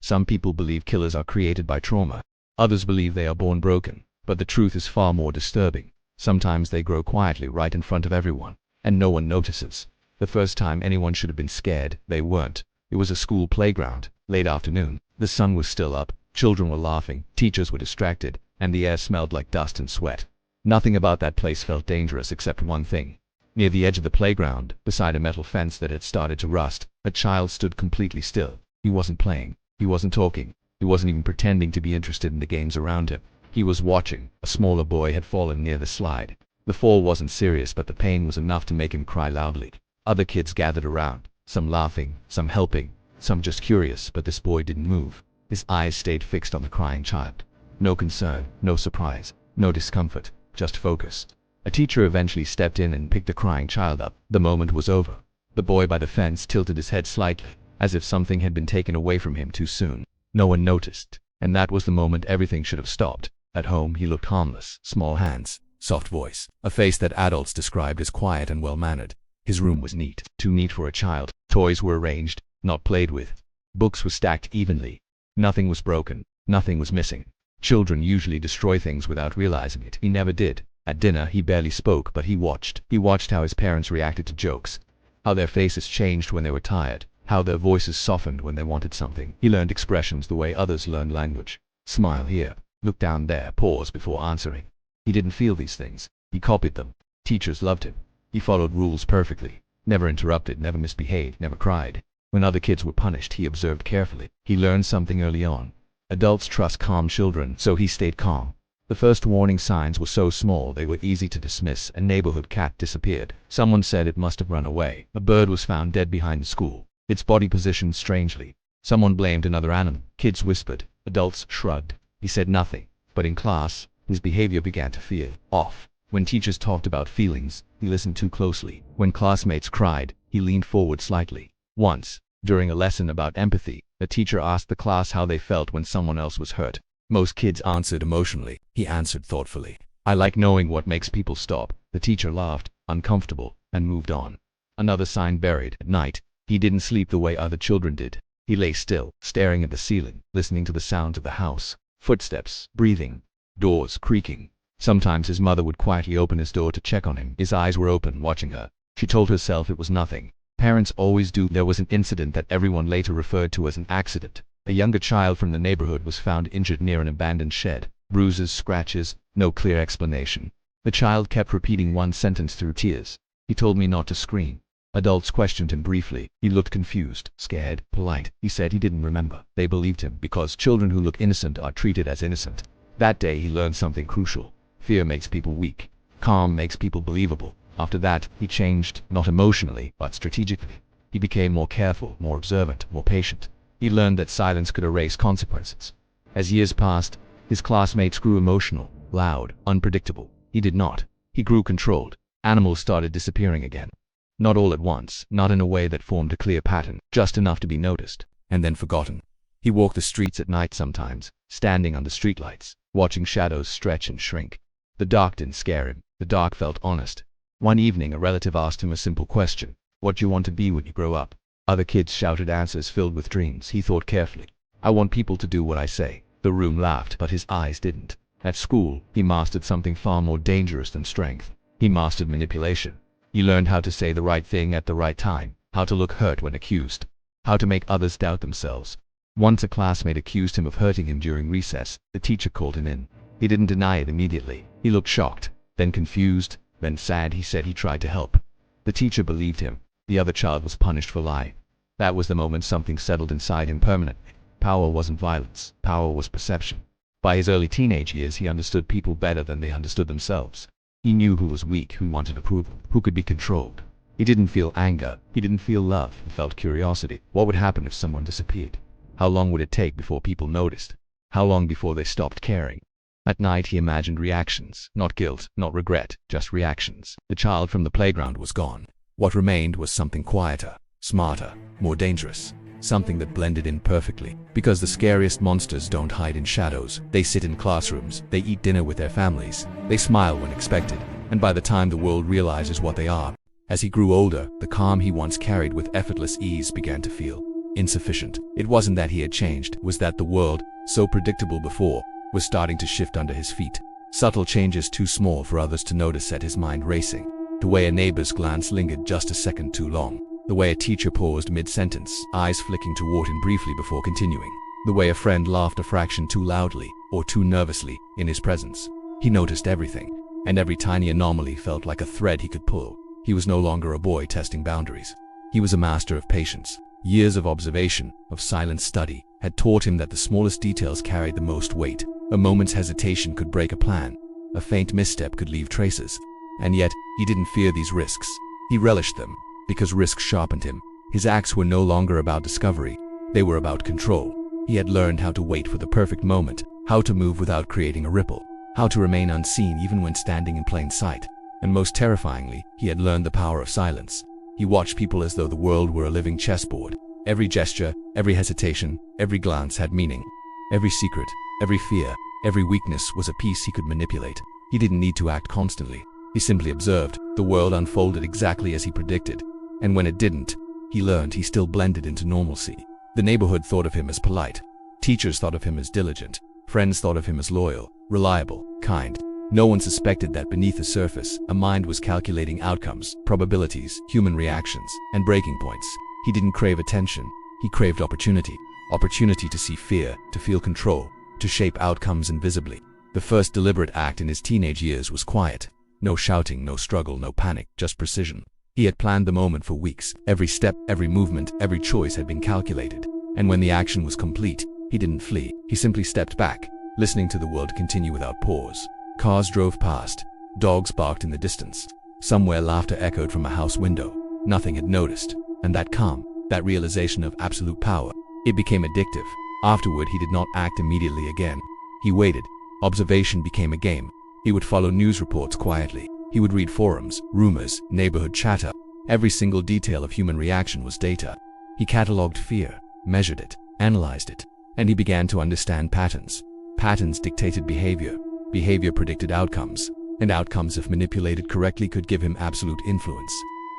Some people believe killers are created by trauma. Others believe they are born broken. But the truth is far more disturbing. Sometimes they grow quietly right in front of everyone, and no one notices. The first time anyone should have been scared, they weren't. It was a school playground, late afternoon. The sun was still up, children were laughing, teachers were distracted, and the air smelled like dust and sweat. Nothing about that place felt dangerous except one thing. Near the edge of the playground, beside a metal fence that had started to rust, a child stood completely still. He wasn't playing. He wasn't talking. He wasn't even pretending to be interested in the games around him. He was watching. A smaller boy had fallen near the slide. The fall wasn't serious, but the pain was enough to make him cry loudly. Other kids gathered around, some laughing, some helping, some just curious, but this boy didn't move. His eyes stayed fixed on the crying child. No concern, no surprise, no discomfort, just focus. A teacher eventually stepped in and picked the crying child up. The moment was over. The boy by the fence tilted his head slightly, as if something had been taken away from him too soon. No one noticed, and that was the moment everything should have stopped. At home, he looked harmless. Small hands, soft voice, a face that adults described as quiet and well-mannered. His room was neat, too neat for a child. Toys were arranged, not played with. Books were stacked evenly. Nothing was broken, nothing was missing. Children usually destroy things without realizing it. He never did. At dinner, he barely spoke, but he watched. He watched how his parents reacted to jokes, how their faces changed when they were tired, how their voices softened when they wanted something. He learned expressions the way others learn language. Smile here, look down there, pause before answering. He didn't feel these things. He copied them. Teachers loved him. He followed rules perfectly. Never interrupted, never misbehaved, never cried. When other kids were punished, he observed carefully. He learned something early on. Adults trust calm children, so he stayed calm. The first warning signs were so small they were easy to dismiss. A neighborhood cat disappeared. Someone said it must have run away. A bird was found dead behind the school, its body positioned strangely. Someone blamed another animal. Kids whispered. Adults shrugged. He said nothing. But in class, his behavior began to feel off. When teachers talked about feelings, he listened too closely. When classmates cried, he leaned forward slightly. Once, during a lesson about empathy, a teacher asked the class how they felt when someone else was hurt. Most kids answered emotionally. He answered thoughtfully. I like knowing what makes people stop. The teacher laughed, uncomfortable, and moved on. Another sign buried. At night, he didn't sleep the way other children did. He lay still, staring at the ceiling, listening to the sounds of the house. Footsteps, breathing, doors creaking. Sometimes his mother would quietly open his door to check on him. His eyes were open, watching her. She told herself it was nothing. Parents always do. There was an incident that everyone later referred to as an accident. A younger child from the neighborhood was found injured near an abandoned shed. Bruises, scratches, no clear explanation. The child kept repeating one sentence through tears. He told me not to scream. Adults questioned him briefly. He looked confused, scared, polite. He said he didn't remember. They believed him because children who look innocent are treated as innocent. That day he learned something crucial. Fear makes people weak. Calm makes people believable. After that, he changed, not emotionally, but strategically. He became more careful, more observant, more patient. He learned that silence could erase consequences. As years passed, his classmates grew emotional, loud, unpredictable. He did not. He grew controlled. Animals started disappearing again. Not all at once, not in a way that formed a clear pattern, just enough to be noticed, and then forgotten. He walked the streets at night sometimes, standing under streetlights, watching shadows stretch and shrink. The dark didn't scare him. The dark felt honest. One evening, a relative asked him a simple question. What do you want to be when you grow up? Other kids shouted answers filled with dreams. He thought carefully. I want people to do what I say. The room laughed, but his eyes didn't. At school, he mastered something far more dangerous than strength. He mastered manipulation. He learned how to say the right thing at the right time, how to look hurt when accused, how to make others doubt themselves. Once a classmate accused him of hurting him during recess. The teacher called him in. He didn't deny it immediately. He looked shocked, then confused, then sad. He said he tried to help. The teacher believed him. The other child was punished for lying. That was the moment something settled inside him permanently. Power wasn't violence. Power was perception. By his early teenage years, he understood people better than they understood themselves. He knew who was weak, who wanted approval, who could be controlled. He didn't feel anger. He didn't feel love. He felt curiosity. What would happen if someone disappeared? How long would it take before people noticed? How long before they stopped caring? At night, he imagined reactions. Not guilt, not regret, just reactions. The child from the playground was gone. What remained was something quieter, smarter, more dangerous. Something that blended in perfectly. Because the scariest monsters don't hide in shadows. They sit in classrooms. They eat dinner with their families. They smile when expected. And by the time the world realizes what they are. As he grew older, the calm he once carried with effortless ease began to feel insufficient. It wasn't that he had changed, it was that the world, so predictable before, was starting to shift under his feet. Subtle changes too small for others to notice set his mind racing. The way a neighbor's glance lingered just a second too long. The way a teacher paused mid-sentence, eyes flicking toward him briefly before continuing. The way a friend laughed a fraction too loudly, or too nervously, in his presence. He noticed everything, and every tiny anomaly felt like a thread he could pull. He was no longer a boy testing boundaries. He was a master of patience. Years of observation, of silent study, had taught him that the smallest details carried the most weight. A moment's hesitation could break a plan. A faint misstep could leave traces. And yet, he didn't fear these risks. He relished them, because risk sharpened him. His acts were no longer about discovery. They were about control. He had learned how to wait for the perfect moment, how to move without creating a ripple, how to remain unseen even when standing in plain sight. And most terrifyingly, he had learned the power of silence. He watched people as though the world were a living chessboard. Every gesture, every hesitation, every glance had meaning. Every secret, every fear, every weakness was a piece he could manipulate. He didn't need to act constantly. He simply observed. The world unfolded exactly as he predicted. And when it didn't, he learned he still blended into normalcy. The neighborhood thought of him as polite. Teachers thought of him as diligent. Friends thought of him as loyal, reliable, kind. No one suspected that beneath the surface, a mind was calculating outcomes, probabilities, human reactions, and breaking points. He didn't crave attention. He craved opportunity. Opportunity to see fear, to feel control, to shape outcomes invisibly. The first deliberate act in his teenage years was quiet. No shouting, no struggle, no panic, just precision. He had planned the moment for weeks. Every step, every movement, every choice had been calculated. And when the action was complete, he didn't flee. He simply stepped back, listening to the world continue without pause. Cars drove past. Dogs barked in the distance. Somewhere laughter echoed from a house window. Nothing had noticed. And that calm, that realization of absolute power, it became addictive. Afterward, he did not act immediately again. He waited. Observation became a game. He would follow news reports quietly. He would read forums, rumors, neighborhood chatter. Every single detail of human reaction was data. He cataloged fear, measured it, analyzed it, and he began to understand patterns. Patterns dictated behavior. Behavior predicted outcomes, and outcomes, if manipulated correctly, could give him absolute influence.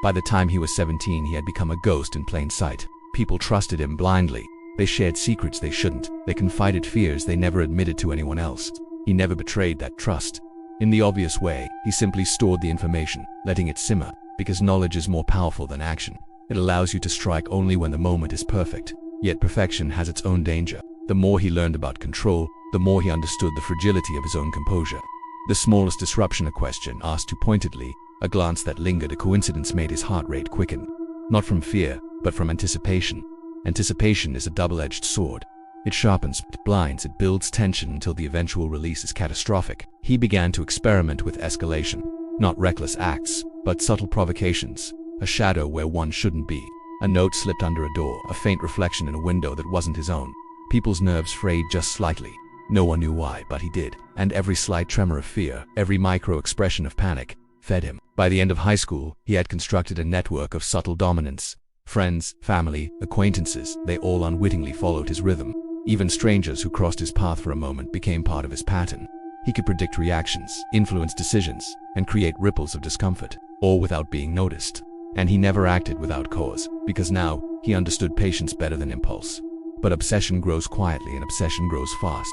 By the time he was 17, he had become a ghost in plain sight. People trusted him blindly. They shared secrets they shouldn't. They confided fears they never admitted to anyone else. He never betrayed that trust. In the obvious way, he simply stored the information, letting it simmer, because knowledge is more powerful than action. It allows you to strike only when the moment is perfect. Yet perfection has its own danger. The more he learned about control, the more he understood the fragility of his own composure. The smallest disruption, a question asked too pointedly, a glance that lingered, a coincidence made his heart rate quicken. Not from fear, but from anticipation. Anticipation is a double-edged sword. It sharpens, it blinds, it builds tension until the eventual release is catastrophic. He began to experiment with escalation. Not reckless acts, but subtle provocations. A shadow where one shouldn't be. A note slipped under a door, a faint reflection in a window that wasn't his own. People's nerves frayed just slightly. No one knew why, but he did. And every slight tremor of fear, every micro-expression of panic, fed him. By the end of high school, he had constructed a network of subtle dominance. Friends, family, acquaintances, they all unwittingly followed his rhythm. Even strangers who crossed his path for a moment became part of his pattern. He could predict reactions, influence decisions, and create ripples of discomfort, all without being noticed. And he never acted without cause, because now he understood patience better than impulse. But obsession grows quietly and obsession grows fast.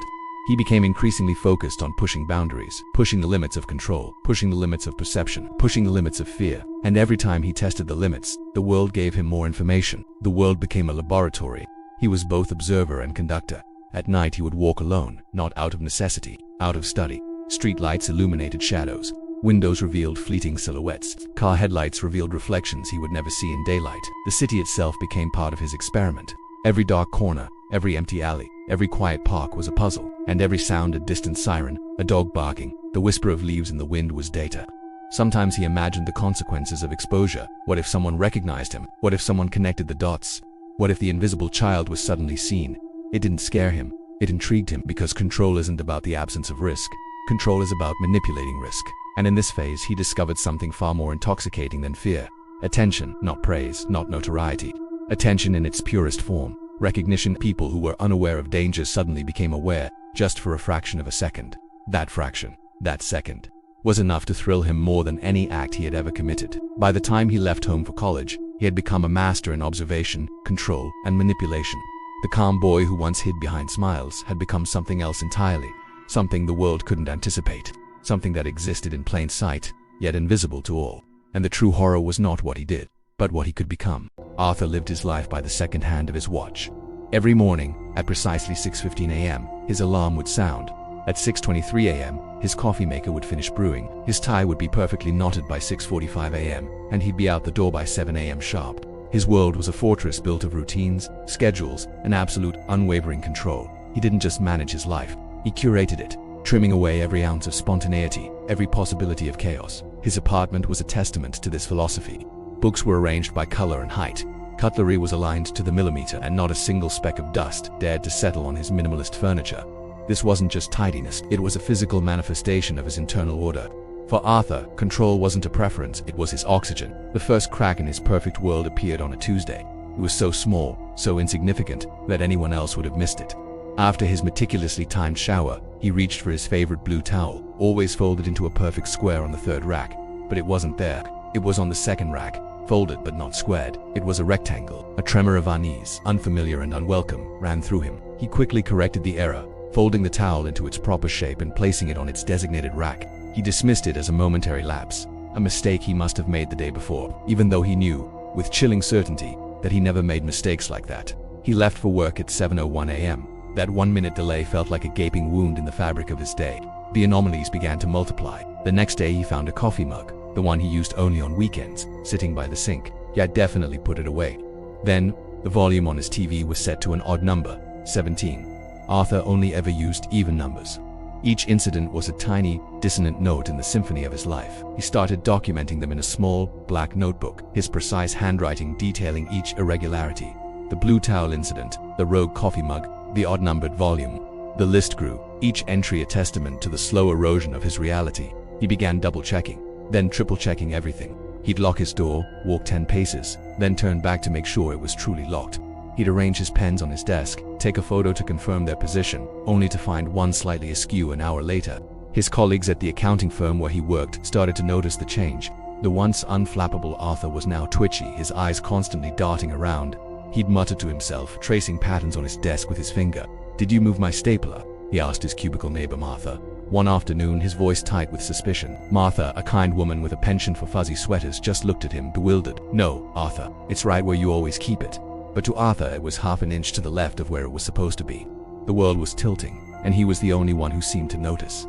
He became increasingly focused on pushing boundaries, pushing the limits of control, pushing the limits of perception, pushing the limits of fear. And every time he tested the limits, the world gave him more information. The world became a laboratory. He was both observer and conductor. At night he would walk alone, not out of necessity, out of study. Street lights illuminated shadows. Windows revealed fleeting silhouettes. Car headlights revealed reflections he would never see in daylight. The city itself became part of his experiment. Every dark corner, every empty alley, every quiet park was a puzzle, and every sound, a distant siren, a dog barking, the whisper of leaves in the wind, was data. Sometimes he imagined the consequences of exposure. What if someone recognized him? What if someone connected the dots? What if the invisible child was suddenly seen? It didn't scare him. It intrigued him, because control isn't about the absence of risk. Control is about manipulating risk. And in this phase, he discovered something far more intoxicating than fear. Attention, not praise, not notoriety. Attention in its purest form. Recognition. People who were unaware of danger suddenly became aware, just for a fraction of a second. That fraction, that second, was enough to thrill him more than any act he had ever committed. By the time he left home for college, He had become a master in observation, control, and manipulation. The calm boy who once hid behind smiles had become something else entirely, something the world couldn't anticipate, something that existed in plain sight, yet invisible to all. And the true horror was not what he did, but what he could become. Arthur lived his life by the second hand of his watch. Every morning, at precisely 6:15 a.m., his alarm would sound. At 6:23 a.m., his coffee maker would finish brewing, his tie would be perfectly knotted by 6:45 a.m., and he'd be out the door by 7 a.m. sharp. His world was a fortress built of routines, schedules, and absolute, unwavering control. He didn't just manage his life, he curated it, trimming away every ounce of spontaneity, every possibility of chaos. His apartment was a testament to this philosophy. Books were arranged by color and height. Cutlery was aligned to the millimeter, and not a single speck of dust dared to settle on his minimalist furniture. This wasn't just tidiness, it was a physical manifestation of his internal order. For Arthur, control wasn't a preference, it was his oxygen. The first crack in his perfect world appeared on a Tuesday. It was so small, so insignificant, that anyone else would have missed it. After his meticulously timed shower, he reached for his favorite blue towel, always folded into a perfect square on the third rack. But it wasn't there. It was on the second rack, folded but not squared. It was a rectangle. A tremor of unease, unfamiliar and unwelcome, ran through him. He quickly corrected the error, folding the towel into its proper shape and placing it on its designated rack. He dismissed it as a momentary lapse, a mistake he must have made the day before, even though he knew, with chilling certainty, that he never made mistakes like that. He left for work at 7:01 a.m. That 1-minute delay felt like a gaping wound in the fabric of his day. The anomalies began to multiply. The next day he found a coffee mug, the one he used only on weekends, sitting by the sink. He had definitely put it away. Then, the volume on his TV was set to an odd number, 17. Arthur only ever used even numbers. Each incident was a tiny, dissonant note in the symphony of his life. He started documenting them in a small, black notebook, his precise handwriting detailing each irregularity. The blue towel incident, the rogue coffee mug, the odd-numbered volume. The list grew, each entry a testament to the slow erosion of his reality. He began double-checking, then triple-checking everything. He'd lock his door, walk 10 paces, then turn back to make sure it was truly locked. He'd arrange his pens on his desk, take a photo to confirm their position, only to find one slightly askew an hour later. His colleagues at the accounting firm where he worked started to notice the change. The once unflappable Arthur was now twitchy, his eyes constantly darting around. He'd mutter to himself, tracing patterns on his desk with his finger. "Did you move my stapler?" he asked his cubicle neighbor Martha. One afternoon, his voice tight with suspicion. Martha, a kind woman with a penchant for fuzzy sweaters, just looked at him, bewildered. "No, Arthur, it's right where you always keep it." But to Arthur, it was half an inch to the left of where it was supposed to be. The world was tilting, and he was the only one who seemed to notice.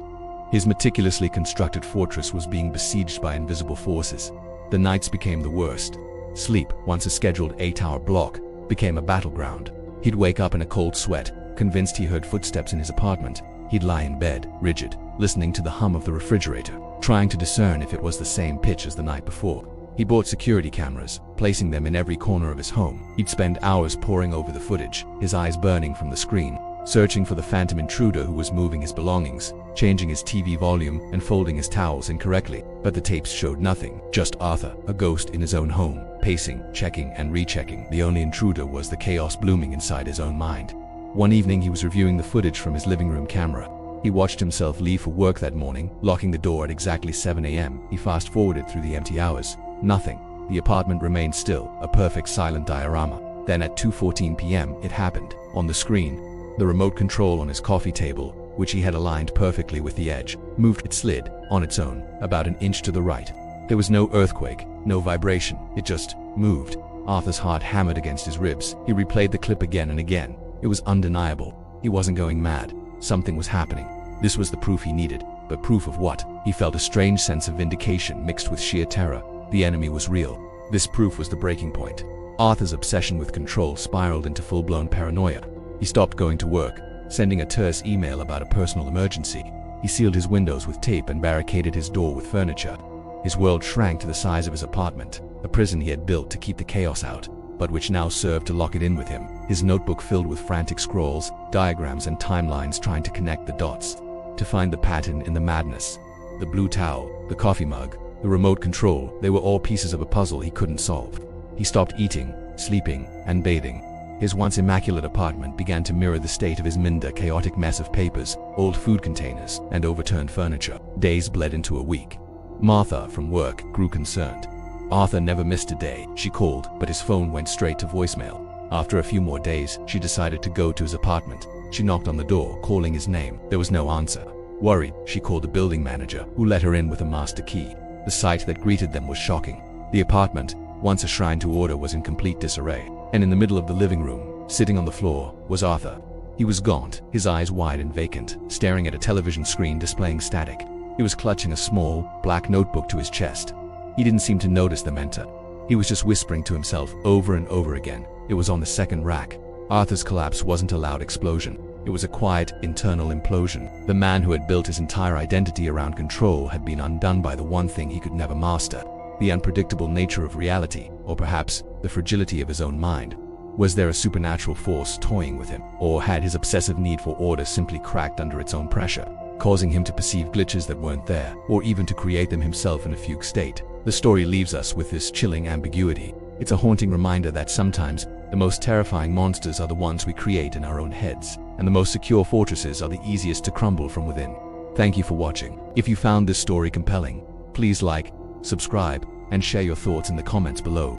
His meticulously constructed fortress was being besieged by invisible forces. The nights became the worst. Sleep, once a scheduled 8-hour block, became a battleground. He'd wake up in a cold sweat, convinced he heard footsteps in his apartment. He'd lie in bed, rigid, listening to the hum of the refrigerator, trying to discern if it was the same pitch as the night before. He bought security cameras, placing them in every corner of his home. He'd spend hours poring over the footage, his eyes burning from the screen, searching for the phantom intruder who was moving his belongings, changing his TV volume, and folding his towels incorrectly. But the tapes showed nothing, just Arthur, a ghost in his own home, pacing, checking, and rechecking. The only intruder was the chaos blooming inside his own mind. One evening he was reviewing the footage from his living room camera. He watched himself leave for work that morning, locking the door at exactly 7 a.m. He fast-forwarded through the empty hours. Nothing. The apartment remained still, a perfect silent diorama. Then at 2:14 p.m. it happened. On the screen, the remote control on his coffee table, which he had aligned perfectly with the edge, moved. It slid, on its own, about an inch to the right. There was no earthquake, no vibration, it just moved. Arthur's heart hammered against his ribs. He replayed the clip again and again. It was undeniable. He wasn't going mad. Something was happening. This was the proof he needed. But proof of what? He felt a strange sense of vindication mixed with sheer terror. The enemy was real. This proof was the breaking point. Arthur's obsession with control spiraled into full-blown paranoia. He stopped going to work, sending a terse email about a personal emergency. He sealed his windows with tape and barricaded his door with furniture. His world shrank to the size of his apartment, a prison he had built to keep the chaos out, but which now served to lock it in with him. His notebook filled with frantic scrolls, diagrams, and timelines trying to connect the dots, to find the pattern in the madness. The blue towel, the coffee mug, the remote control, they were all pieces of a puzzle he couldn't solve. He stopped eating, sleeping, and bathing. His once immaculate apartment began to mirror the state of his minder, chaotic mess of papers, old food containers, and overturned furniture. Days bled into a week. Martha, from work, grew concerned. Arthur never missed a day. She called, but his phone went straight to voicemail. After a few more days, she decided to go to his apartment. She knocked on the door, calling his name. There was no answer. Worried, she called the building manager, who let her in with a master key. The sight that greeted them was shocking. The apartment, once a shrine to order, was in complete disarray. And in the middle of the living room, sitting on the floor, was Arthur. He was gaunt, his eyes wide and vacant, staring at a television screen displaying static. He was clutching a small, black notebook to his chest. He didn't seem to notice them enter. He was just whispering to himself over and over again. It was on the second rack. Arthur's collapse wasn't a loud explosion. It was a quiet, internal implosion. The man who had built his entire identity around control had been undone by the one thing he could never master: the unpredictable nature of reality, or perhaps the fragility of his own mind. Was there a supernatural force toying with him, or had his obsessive need for order simply cracked under its own pressure, causing him to perceive glitches that weren't there, or even to create them himself in a fugue state? The story leaves us with this chilling ambiguity. It's a haunting reminder that sometimes the most terrifying monsters are the ones we create in our own heads, and the most secure fortresses are the easiest to crumble from within. Thank you for watching. If you found this story compelling, please like, subscribe, and share your thoughts in the comments below.